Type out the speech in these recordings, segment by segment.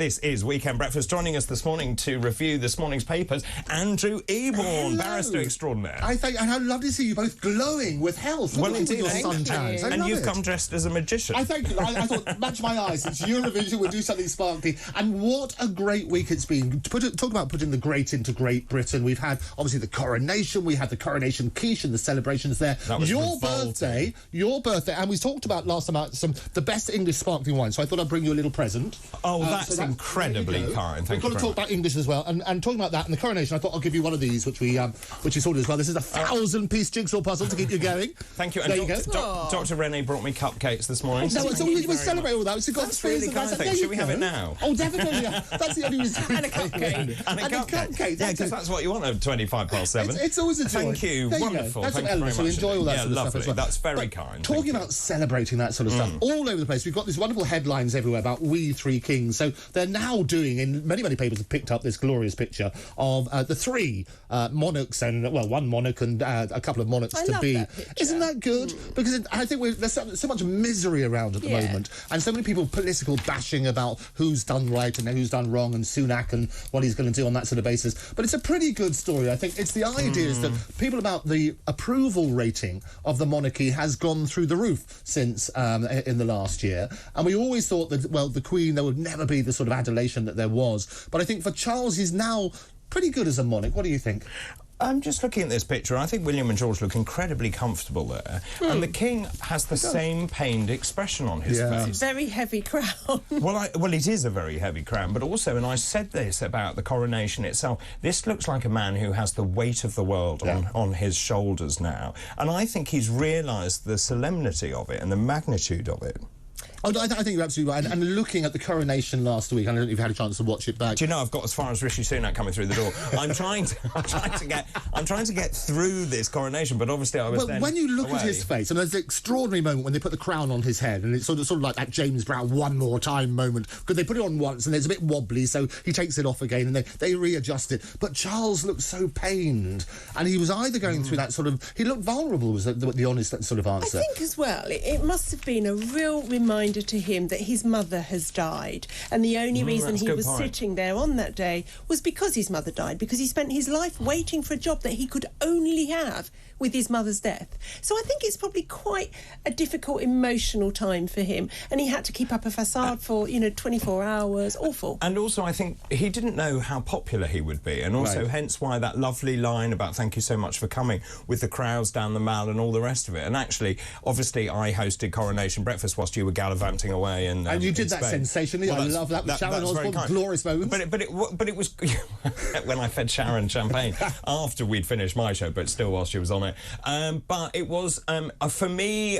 This is Weekend Breakfast. Joining us this morning to review this morning's papers, Andrew Eborn, barrister extraordinaire. And how lovely to see you both glowing with health. Well, indeed, your suntans. And you've come dressed as a magician. I thank you. I thought, match my eyes. It's Eurovision. We'll do something sparkly. And what a great week it's been. Talk about putting the great into Great Britain. We've had, obviously, the Coronation. We had the Coronation quiche and the celebrations there. That was your birthday. And we talked about last time about the best English sparkling wine. So I thought I'd bring you a little present. Oh, that's incredibly kind. Thank you. We've got to talk about English as well. And talking about that and the Coronation, I thought I'll give you one of these, which is sorted as well. This is a 1,000-piece jigsaw puzzle to keep you going. Thank you. And there you go. Dr. Renée brought me cupcakes this morning. So we celebrate all that. That's really kind. Should we have it now? Oh, definitely. That's the only reason. And a cupcake. And a cupcake. Yeah, because that's what you want at 7:25. It's always a joy. Thank you. Wonderful. That's what Ellen, so enjoy all that sort of stuff as well. That's very kind. Talking about celebrating that sort of stuff all over the place, we've got these wonderful headlines everywhere about We Three Kings. So they're now doing, in many papers have picked up this glorious picture of the three monarchs and, well, one monarch and a couple of monarchs to be. Isn't that good? Because I think there's so much misery around at the moment, and so many people political bashing about who's done right and who's done wrong, and Sunak and what he's going to do on that sort of basis. But it's a pretty good story. I think it's the idea is that people about the approval rating of the monarchy has gone through the roof since in the last year, and we always thought that, well, the Queen, there would never be the sort of adulation that there was. But I think for Charles, he's now pretty good as a monarch. What do you think? I'm just looking at this picture. I think William and George look incredibly comfortable there. And the King has the same pained expression on his face. Very heavy crown. Well, it is a very heavy crown, but also, and I said this about the coronation itself, this looks like a man who has the weight of the world on his shoulders now. And I think he's realised the solemnity of it and the magnitude of it. Oh, I think you're absolutely right. And looking at the Coronation last week, I don't know if you've had a chance to watch it back. Do you know, I've got as far as Rishi Sunak coming through the door. I'm trying to get through this Coronation, but obviously I was when you look at his face, and there's the extraordinary moment when they put the crown on his head, and it's sort of like that James Brown one more time moment, because they put it on once and it's a bit wobbly, so he takes it off again and they readjust it. But Charles looked so pained, and he was either going through that sort of, he looked vulnerable, was the honest sort of answer. I think as well, it must have been a real reminder to him that his mother has died, and the only reason he was sitting there on that day was because his mother died, because he spent his life waiting for a job that he could only have with his mother's death. So I think it's probably quite a difficult emotional time for him, and he had to keep up a facade for 24 hours. Awful. And also I think he didn't know how popular he would be, and also hence why that lovely line about "thank you so much for coming" with the crowds down the Mall and all the rest of it. And actually, obviously, I hosted Coronation Breakfast whilst you were gallivanting away and you did that sensationally. I love that. Sharon Osbourne, glorious moment. But it was when I fed Sharon champagne after we'd finished my show, but still while she was on it. But it was for me.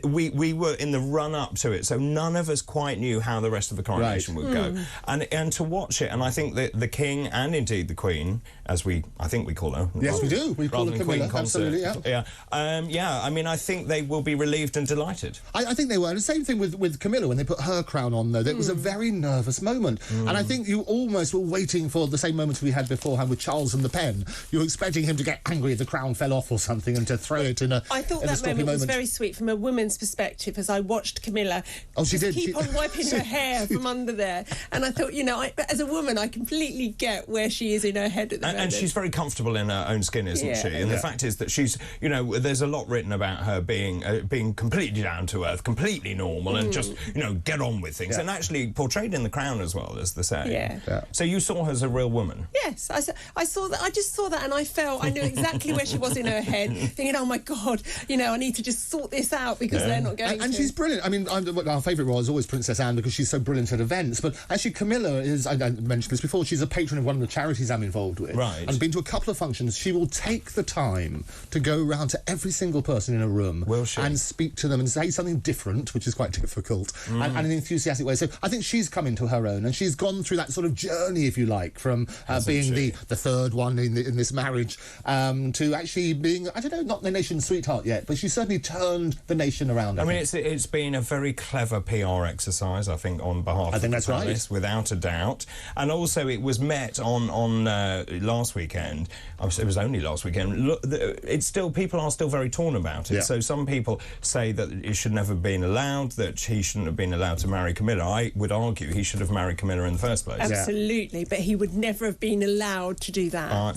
We were in the run up to it, so none of us quite knew how the rest of the coronation would go, and to watch it. And I think that the King and indeed the Queen, as I think we call her. Yes, we do. We call her Camilla. Absolutely. Yeah. I mean, I think they will be relieved and delighted. I think they were. And the same thing with Camilla when they put her crown on, though. It was a very nervous moment. And I think you almost were waiting for the same moments we had beforehand with Charles and the pen. You were expecting him to get angry if the crown fell off or something and to throw it in a I thought that moment was very sweet from a woman's perspective as I watched Camilla keep on wiping her hair from under there. And I thought, as a woman, I completely get where she is in her head at the moment. And she's very comfortable in her own skin, isn't she? And the fact is that she's, there's a lot written about her being completely down to earth, completely normal, and just, get on with things. And actually portrayed in The Crown as well, as they say. So you saw her as a real woman? Yes, I saw that. I just saw that, and I knew exactly where she was in her head, thinking, oh my God, I need to just sort this out because they're not going and she's brilliant. I mean, our favourite role is always Princess Anne because she's so brilliant at events. But actually, Camilla is, I mentioned this before, she's a patron of one of the charities I'm involved with. Right. And been to a couple of functions. She will take the time to go around to every single person in a room and speak to them and say something different, which is quite difficult, and in an enthusiastic way. So I think she's come into her own, and she's gone through that sort of journey, if you like, from being the third one in this marriage to actually being, I don't know, not the nation's sweetheart yet, but she certainly turned the nation around. I mean, it's been a very clever PR exercise, I think, on behalf of the palace, without a doubt. And also, it was met on last weekend. It was only last weekend. Look, people are still very torn about it. So some people say that it should never have been allowed. that he shouldn't have been allowed to marry Camilla. I would argue he should have married Camilla in the first place. Absolutely, but he would never have been allowed to do that.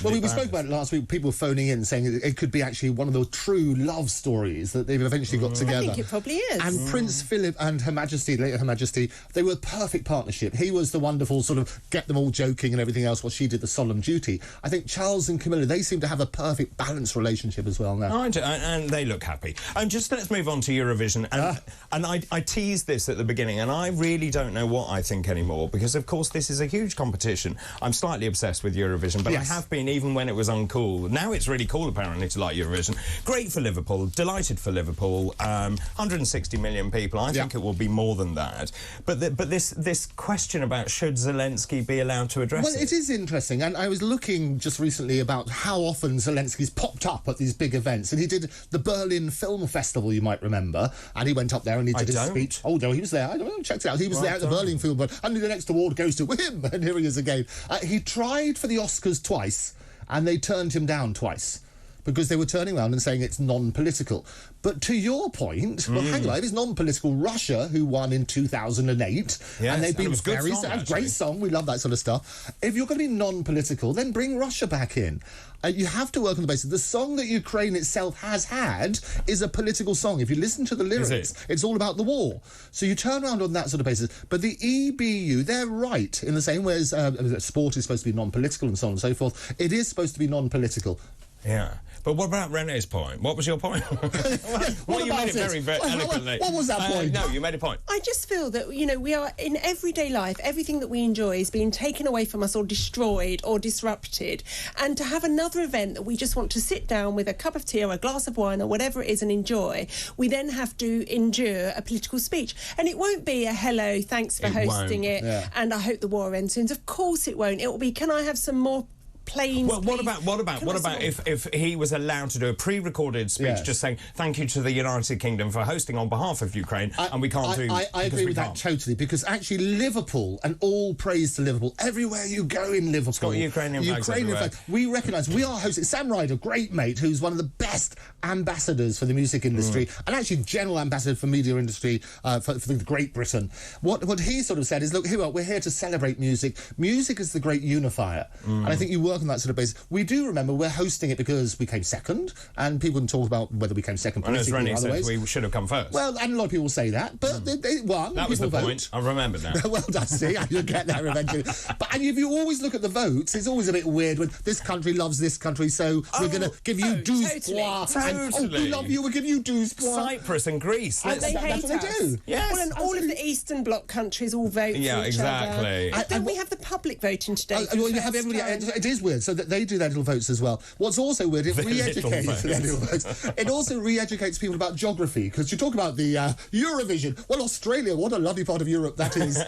We spoke about it last week. People phoning in saying it could be actually one of the true love stories that they've eventually got together. I think it probably is. And Prince Philip and Her Majesty, later Her Majesty, they were a perfect partnership. He was the wonderful sort of get them all joking and everything else, while she did the solemn duty. I think Charles and Camilla, they seem to have a perfect balanced relationship as well now. And they look happy. Just let's move on to Eurovision. And I teased this at the beginning, and I really don't know what I think anymore, because of course this is a huge competition. I'm slightly obsessed with Eurovision, but I have been even when it was uncool. Now it's really cool apparently to like Eurovision. Great for Liverpool, delighted for Liverpool. 160 million people. I think it will be more than that. But this question about should Zelensky be allowed to address it? Well, it is interesting, and I was looking just recently about how often Zelensky's popped up at these big events, and he did the Berlin Film Festival, you might remember, and he went up there and he did his speech. Oh no, he was there. I don't know, checked it out. He was there at the Berlin Film, and the next award goes to him, and here he is again. He tried for the Oscars twice, and they turned him down twice, because they were turning around and saying it's non-political. But to your point, well, hang on, it is non-political. Russia, who won in 2008, and they've been very sad. Great song, we love that sort of stuff. If you're going to be non-political, then bring Russia back in. You have to work on the basis. The song that Ukraine itself has had is a political song. If you listen to the lyrics, it's all about the war. So you turn around on that sort of basis. But the EBU, they're right, in the same way as sport is supposed to be non-political and so on and so forth. It is supposed to be non-political. Yeah. But what about Renée's point? What was your point? Well, you made it very, very eloquently. What was that point? No, you made a point. I just feel that, you know, we are in everyday life, everything that we enjoy is being taken away from us or destroyed or disrupted. And to have another event that we just want to sit down with a cup of tea or a glass of wine or whatever it is and enjoy, we then have to endure a political speech. And it won't be a hello, thanks for hosting it, and I hope the war ends soon. Of course it won't. It will be, can I have some more planes? Well, what about if he was allowed to do a pre-recorded speech just saying thank you to the United Kingdom for hosting on behalf of Ukraine, and we can't do. I agree with that totally, because actually Liverpool, and all praise to Liverpool, everywhere you go in Liverpool, it's got Ukrainian flags. We recognise we are hosting. Sam Ryder, great mate, who's one of the best ambassadors for the music industry and actually general ambassador for media industry for Great Britain. What he sort of said is, look, we're here to celebrate music. Music is the great unifier, and I think you work on that sort of basis. We do remember we're hosting it because we came second, and people can talk about whether we came second politically or other ways. We should have come first. Well, and a lot of people say that, but they won. That was the point. I remember that. Well done, see, you'll get that eventually. But and if you always look at the votes, it's always a bit weird when this country loves this country, so we're going to give you douze points. And we love you, we'll give you douze points. Cyprus and Greece. And they hate that's what us. they do. Yes, well, and all of the Eastern Bloc countries all vote for each exactly. other. Don't we have the public voting today? Well, you have everybody. It is weird. So that they do their little votes as well. What's also weird, it re-educates their little votes. It also re-educates people about geography, because you talk about the Eurovision. Well, Australia, what a lovely part of Europe that is.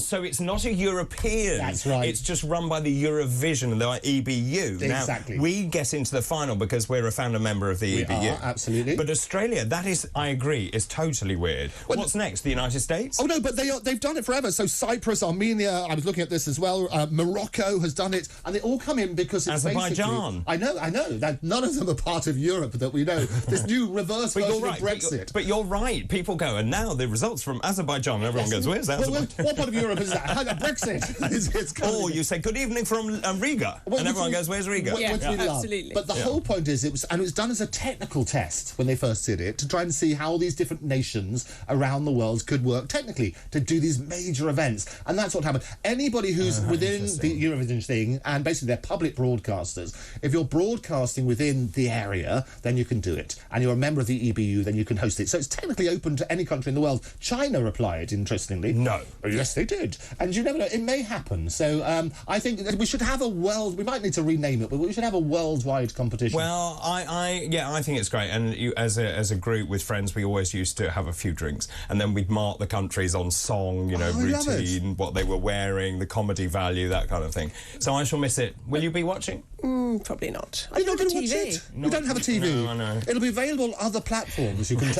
So it's not a European. That's right. It's just run by the Eurovision, the EBU. Exactly. Now, we get into the final because we're a founder member of the EBU. Are, absolutely. But Australia, that is, I agree, is totally weird. Well, what's next? The United States? Oh no, but they've done it forever. So Cyprus, Armenia, I was looking at this as well. Morocco has done it, and they all come in because it's Azerbaijan. I know. That none of them are part of Europe that we know. This new reverse version of Brexit. But you're right. People go, and now the results from Azerbaijan, and everyone goes, where's that? What part of Europe is that? Brexit. Or you say, good evening from Riga, and everyone goes, where's Riga? Absolutely. But the whole point is, it was done as a technical test when they first did it, to try and see how these different nations around the world could work technically to do these major events. And that's what happened. Anybody who's within the Eurovision thing, and basically they're public broadcasters, if you're broadcasting within the area, then you can do it. And you're a member of the EBU, then you can host it. So it's technically open to any country in the world. China applied, interestingly. No. Yes, they did. And you never know, it may happen. So I think that we should have we might need to rename it, but we should have a worldwide competition. Well, I think it's great. And as a group with friends, we always used to have a few drinks, and then we'd mark the countries on song, routine, what they were wearing, the comedy value, that kind of thing. So I shall miss it. Will you be watching? Probably not. I don't have a TV. You don't have a TV. No, I know. It'll be available on other platforms. You can.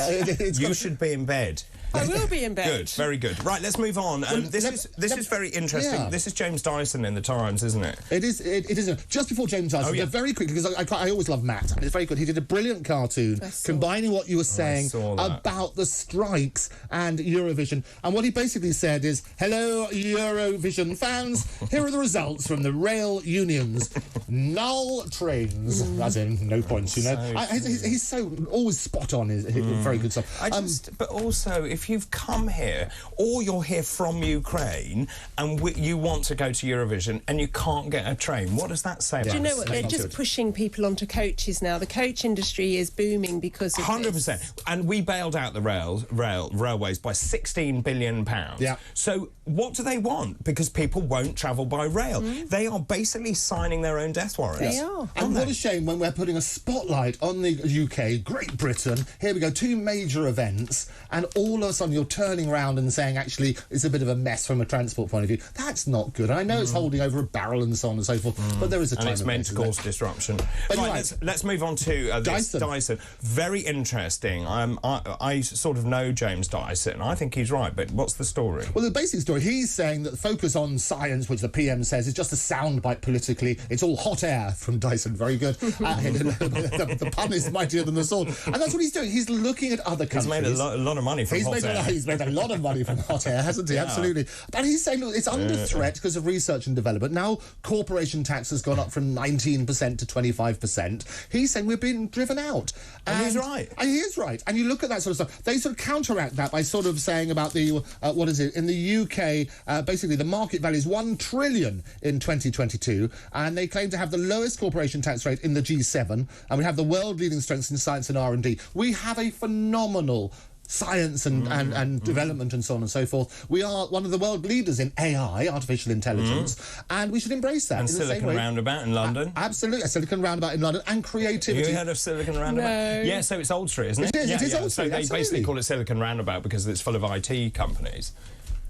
You should be in bed. I will be in bed. Good, very good. Right, let's move on. This is very interesting. Yeah. This is James Dyson in the Times, isn't it? It is. Just before James Dyson, very quickly, because I always love Matt. And it's very good. He did a brilliant cartoon combining what you were saying about the strikes and Eurovision. And what he basically said is, hello, Eurovision fans. Here are the results from the rail unions. Null trains. As in, no points, you know. He's so always spot on. Very good stuff. But also, if you've come here, or you're here from Ukraine, and you want to go to Eurovision, and you can't get a train, what does that say about Do you know us? what? They're just pushing people onto coaches now. The coach industry is booming because of 100%. this. And we bailed out the railways by £16 billion. Yeah. So what do they want? Because people won't travel by rail. They are basically signing their own death warrants. They are. And what a shame when we're putting a spotlight on the UK, Great Britain. Here we go, 2 major events, and all of a sudden you're turning around and saying, actually, it's a bit of a mess from a transport point of view. That's not good. I know it's holding over a barrel and so on and so forth, but there is a time. And it's meant to cause disruption. Right, let's move on to Dyson. Very interesting. I sort of know James Dyson. I think he's right, but what's the story? Well, the basic story, he's saying that the focus on science, which the PM says is just a soundbite politically. It's all hot air from Dyson. Very good. The pun is mightier than the sword. And that's what he's doing. He's looking at other countries. He's made a lot of money from hot air. He's made a lot of money from hot air, hasn't he? Yeah. Absolutely. But he's saying, look, it's under threat because of research and development. Now, corporation tax has gone up from 19% to 25%. He's saying we're being driven out. And he's right. And he is right. And you look at that sort of stuff. They sort of counteract that by sort of saying about the, what is it, in the UK, basically the market value is £1 trillion in 2022, and they claim to have the lowest corporation tax rate in the G7, and we have the world-leading strengths in science and R&D. We have a phenomenal science and development and so on and so forth. We are one of the world leaders in AI, artificial intelligence, and we should embrace that. And Silicon Roundabout in London. Absolutely, a Silicon Roundabout in London, and creativity. Have you heard of Silicon Roundabout? No. Yeah, so it's Old Street, isn't it? It is Old Street, So they basically call it Silicon Roundabout because it's full of IT companies.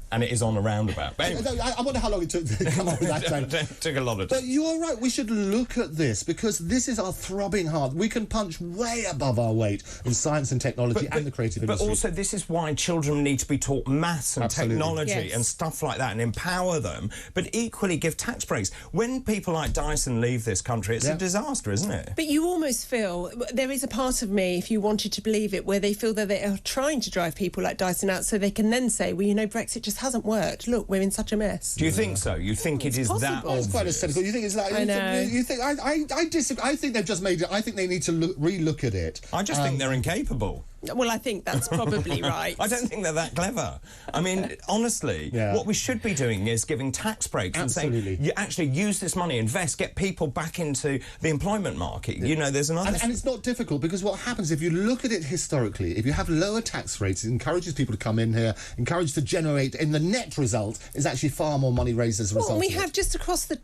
And it is on a roundabout. But anyway. I wonder how long it took to come up with that time. It took a lot of time. But you are right. We should look at this because this is our throbbing heart. We can punch way above our weight in science and technology and the creative industry. But also, this is why children need to be taught maths and technology and stuff like that and empower them, but equally give tax breaks. When people like Dyson leave this country, it's a disaster, isn't it? But you almost feel, there is a part of me, if you wanted to believe it, where they feel that they are trying to drive people like Dyson out so they can then say, well, you know, Brexit just hasn't worked. Look, we're in such a mess. Do you think so? You think it is that obvious? That's quite a cynical. You think it's like... I know. You think... I disagree. I think they've just made it... I think they need to re-look at it. I just think they're incapable. Well, I think that's probably right. I don't think they're that clever. I mean, honestly, what we should be doing is giving tax breaks and saying, you actually use this money, invest, get people back into the employment market. You know, there's another... And it's not difficult because what happens, if you look at it historically, if you have lower tax rates, it encourages people to come in here, encourages to generate, and the net result is actually far more money raised as a result. Well, we have just across the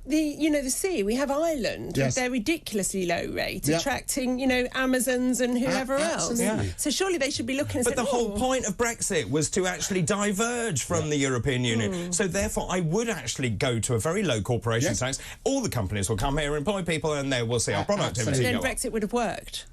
sea, we have Ireland with their ridiculously low rate, attracting, Amazons and whoever else. Yeah. So surely they should be looking and saying, the whole point of Brexit was to actually diverge from the European Union. So therefore, I would actually go to a very low corporation tax. All the companies will come here, employ people, and they will see our productivity. Then Brexit would have worked.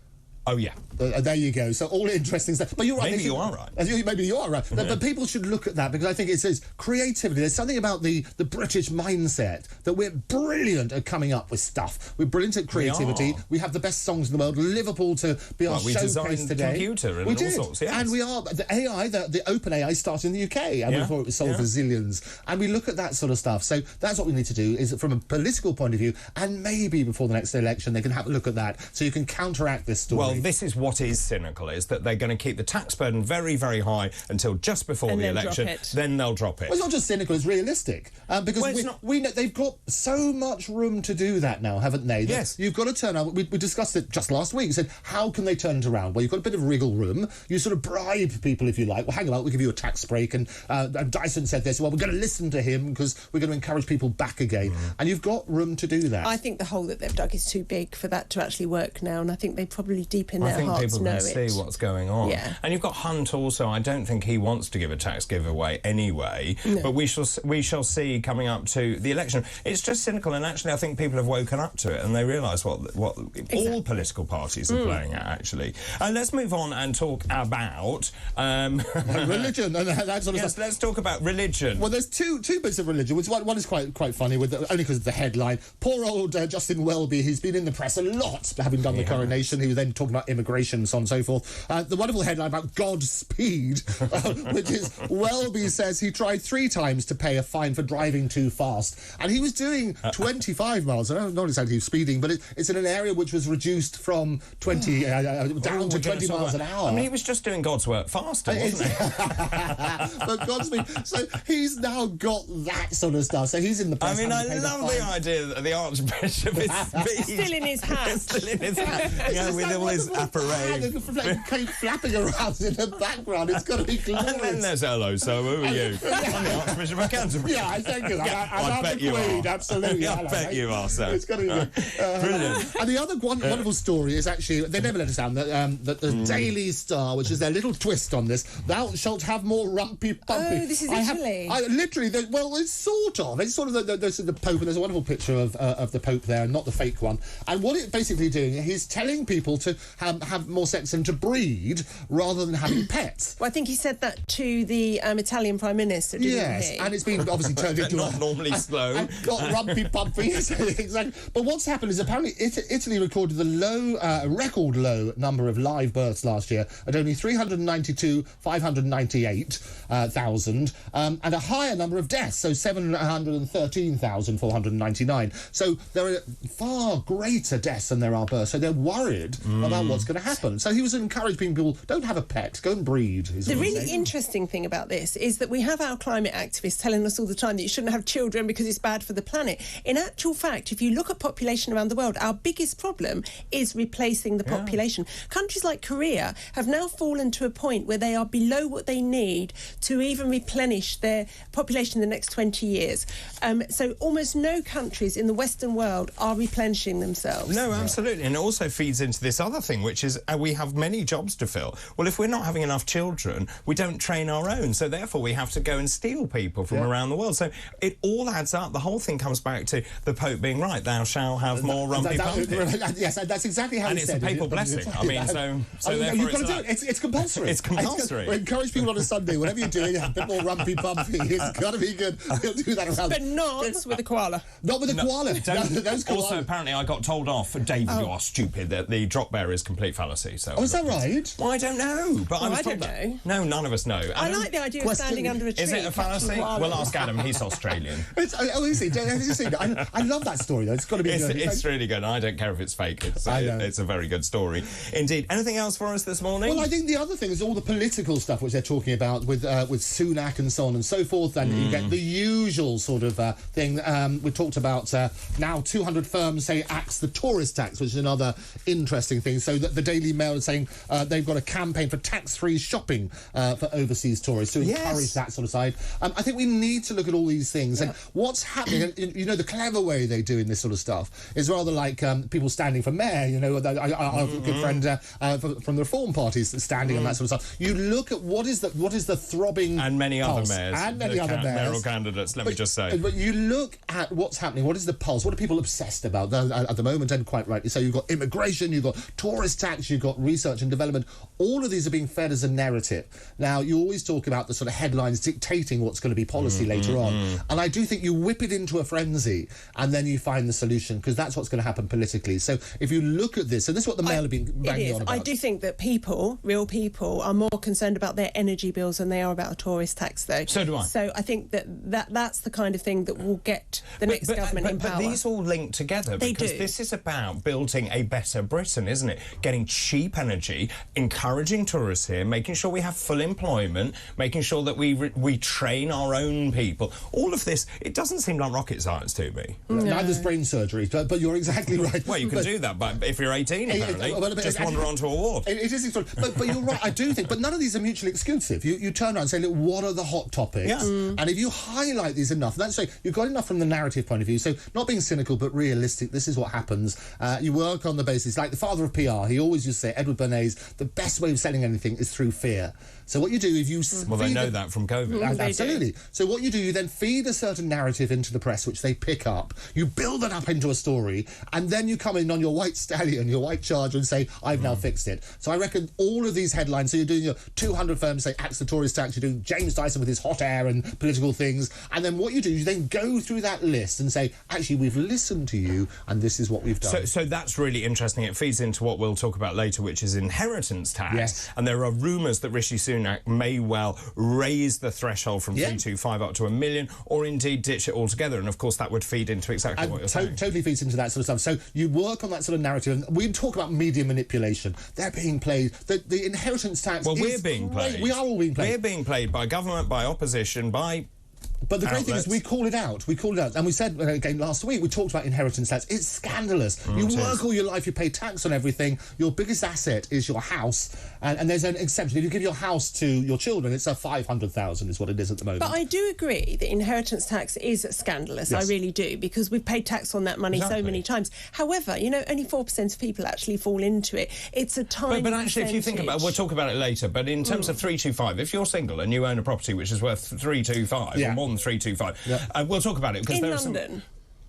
Oh, yeah. There you go. So all interesting stuff. But you're right. Maybe you are right. Maybe you are right. But people should look at that because I think it says creativity. There's something about the British mindset that we're brilliant at coming up with stuff. We're brilliant at creativity. We have the best songs in the world. Liverpool to be our showcase today. Computer and we all did. sorts, yes. And we are... The AI, the open AI started in the UK. And we thought it was sold for zillions. And we look at that sort of stuff. So that's what we need to do is from a political point of view, and maybe before the next election, they can have a look at that so you can counteract this story. Well, this is what is cynical, is that they're going to keep the tax burden very, very high until just before the election. Then they'll drop it. Well, it's not just cynical, it's realistic. Because we know they've got so much room to do that now, haven't they? Yes. You've got to turn out... We discussed it just last week. We said, how can they turn it around? Well, you've got a bit of wriggle room. You sort of bribe people, if you like. Well, hang on, we'll give you a tax break. And Dyson said this. Well, we're going to listen to him because we're going to encourage people back again. And you've got room to do that. I think the hole that they've dug is too big for that to actually work now. And I think they probably deep in their hearts know it. I think people can see what's going on. Yeah. And you've got Hunt also. I don't think he wants to give a tax giveaway anyway. No. But we shall see coming up to the election. It's just cynical, and actually I think people have woken up to it and they realise what all political parties are playing at, actually. Let's move on and talk about... religion and that sort of stuff. Let's talk about religion. Well, there's two bits of religion. One is quite funny, only because of the headline. Poor old Justin Welby, he's been in the press a lot, having done the Coronation. He was then talking about immigration and so on and so forth. The wonderful headline about Godspeed, which is Welby says he tried 3 times to pay a fine for driving too fast. And he was doing 25 miles. I don't know exactly who's speeding, but it's in an area which was reduced from 20 down to 20 miles an hour. I mean, he was just doing God's work faster, wasn't he? But Godspeed. So he's now got that sort of stuff. So he's in the press. I mean, I love the idea that the Archbishop is still in his hat. Still in his hat. With all his apparat. Keep flapping around in the background. It's got to be glorious. And then there's hello, so who are you? I'm the Archbishop of Canterbury. Yeah, I think you. I bet you are. Absolutely. I bet you are, sir. It's got to be good. Brilliant. And the other wonderful story is actually, they never let us down, that the Daily Star, which is their little twist on this, thou shalt have more rumpy pumpy. Oh, this is Italy. It's sort of. It's sort of the Pope, and there's a wonderful picture of the Pope there, not the fake one. And what it's basically doing, he's telling people to have more sex and to breed rather than having pets. Well, I think he said that to the Italian Prime Minister, didn't he? Yes, and it's been obviously turned into not normally slow. And got rumpy pumpy. Exactly. But what's happened is apparently Italy recorded the record low number of live births last year at only 392,598,000, and a higher number of deaths, so 713,499. So there are far greater deaths than there are births. So they're worried about what's going to happen. So he was encouraging people, don't have a pet, go and breed. The really interesting thing about this is that we have our climate activists telling us all the time that you shouldn't have children because it's bad for the planet. In actual fact, if you look at population around the world, our biggest problem is replacing the population. Countries like Korea have now fallen to a point where they are below what they need to even replenish their population in the next 20 years. So almost no countries in the Western world are replenishing themselves. No, absolutely. And it also feeds into this other thing, which is we have many jobs to fill. Well, if we're not having enough children, we don't train our own. So therefore, we have to go and steal people from around the world. So it all adds up. The whole thing comes back to the Pope being right. Thou shalt have more rumpy pumpy. Yes, that's exactly how he said it. And it's a papal blessing. I mean, so therefore you've got to do it. It's compulsory. It's compulsory. We encourage people on a Sunday, whatever you're doing, a bit more rumpy pumpy. It's got to be good. We'll do that around. But not with a koala. Not with a koala. Those koala. Also, apparently, I got told off, David, you are stupid, that the drop bear is complete fallacy. So is that right? Well, I don't know. But I don't know. No, none of us know. I like the idea of standing under a tree. Is it a fallacy? We'll ask Adam. He's Australian. Is he? I love that story, though. It's got to be good. It's really good. I don't care if it's fake. It's a very good story. Indeed. Anything else for us this morning? Well, I think the other thing is all the political stuff which they're talking about with Sunak and so on and so forth, and you get the usual sort of thing. We talked about now 200 firms say axe the tourist tax, which is another interesting thing. So that the Daily Mail is saying they've got a campaign for tax-free shopping for overseas tourists to encourage that sort of side. I think we need to look at all these things and what's happening. And, you know, the clever way they do in this sort of stuff is rather like people standing for mayor. You know, our good friend from the Reform Party is standing on that sort of stuff. You look at what is the throbbing and many pulse, other mayors and many other mayoral candidates. Let me just say, but you look at what's happening. What is the pulse? What are people obsessed about at the moment? And quite rightly so. You've got immigration, you've got tourist tax, you've got research and development. All of these are being fed as a narrative. Now, you always talk about the sort of headlines dictating what's going to be policy later on. And I do think you whip it into a frenzy and then you find the solution, because that's what's going to happen politically. So if you look at this, and this is what the Mail have been banging on about. I do think that real people, are more concerned about their energy bills than they are about a tourist tax, though. So do I. So I think that's the kind of thing that will get the next government in power. But these all link together because this is about building a better Britain, isn't it? Getting cheap energy, encouraging tourists here, making sure we have full employment, making sure that we train our own people. All of this, it doesn't seem like rocket science to me. No. Neither's brain surgery, but you're exactly right. Well, you can do that, but if you're 18, apparently, just wander onto a ward. It is, but you're right, I do think, but none of these are mutually exclusive. You turn around and say, look, what are the hot topics? Yeah. And if you highlight these enough, that's so you've got enough from the narrative point of view, so not being cynical, but realistic, this is what happens. You work on the basis, like the father of PR, PR, he always used to say, Edward Bernays, the best way of selling anything is through fear. So what you do if you... Well, they know that from COVID. Absolutely. So what you do, you then feed a certain narrative into the press, which they pick up. You build it up into a story, and then you come in on your white stallion, your white charger, and say, I've now fixed it. So I reckon all of these headlines, so you're doing your 200 firms say, axe the Tories tax, you're doing James Dyson with his hot air and political things, and then what you do, you then go through that list and say, actually, we've listened to you, and this is what we've done. So that's really interesting. It feeds into what we'll talk about later, which is inheritance tax. Yes. And there are rumours that Rishi Sunak may well raise the threshold from 325 up to $1 million, or indeed ditch it altogether. And of course, that would feed into exactly what you're saying. Totally feeds into that sort of stuff. So you work on that sort of narrative, and we talk about media manipulation. They're being played. The inheritance tax. Well, we're being played. We are all being played. We're being played by government, by opposition, by... But the great thing is we call it out. We call it out. And we said, again, last week, we talked about inheritance tax. It's scandalous. You work all your life, you pay tax on everything. Your biggest asset is your house. And there's an exception. If you give your house to your children, it's a 500,000 is what it is at the moment. But I do agree that inheritance tax is scandalous. Yes. I really do, because we've paid tax on that money so many times. However, you know, only 4% of people actually fall into it. It's a tiny But actually, if you think about it, we'll talk about it later, but in terms of 325, if you're single and you own a property which is worth 325, or more than 325, we'll talk about it, because there are some...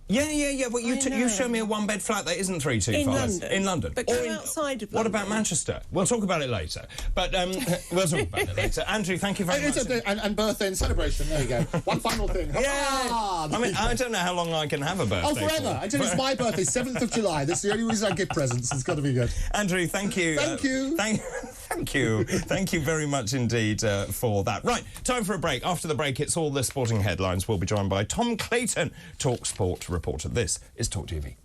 Yeah. Well, you show me a one-bed flat that isn't 325 in London. But go outside of London. What about Manchester? We'll talk about it later. But we'll talk about it later. Andrew, thank you very much. And birthday and celebration. There you go. One final thing. Yeah. I mean, I don't know how long I can have a birthday. Oh, forever. Until it's my birthday, 7th of July. That's the only reason I get presents. It's got to be good. Andrew, thank you. Thank you. Thank you. Thank you very much indeed for that. Right, time for a break. After the break, it's all the sporting headlines. We'll be joined by Tom Clayton, Talk Sport reporter. This is Talk TV.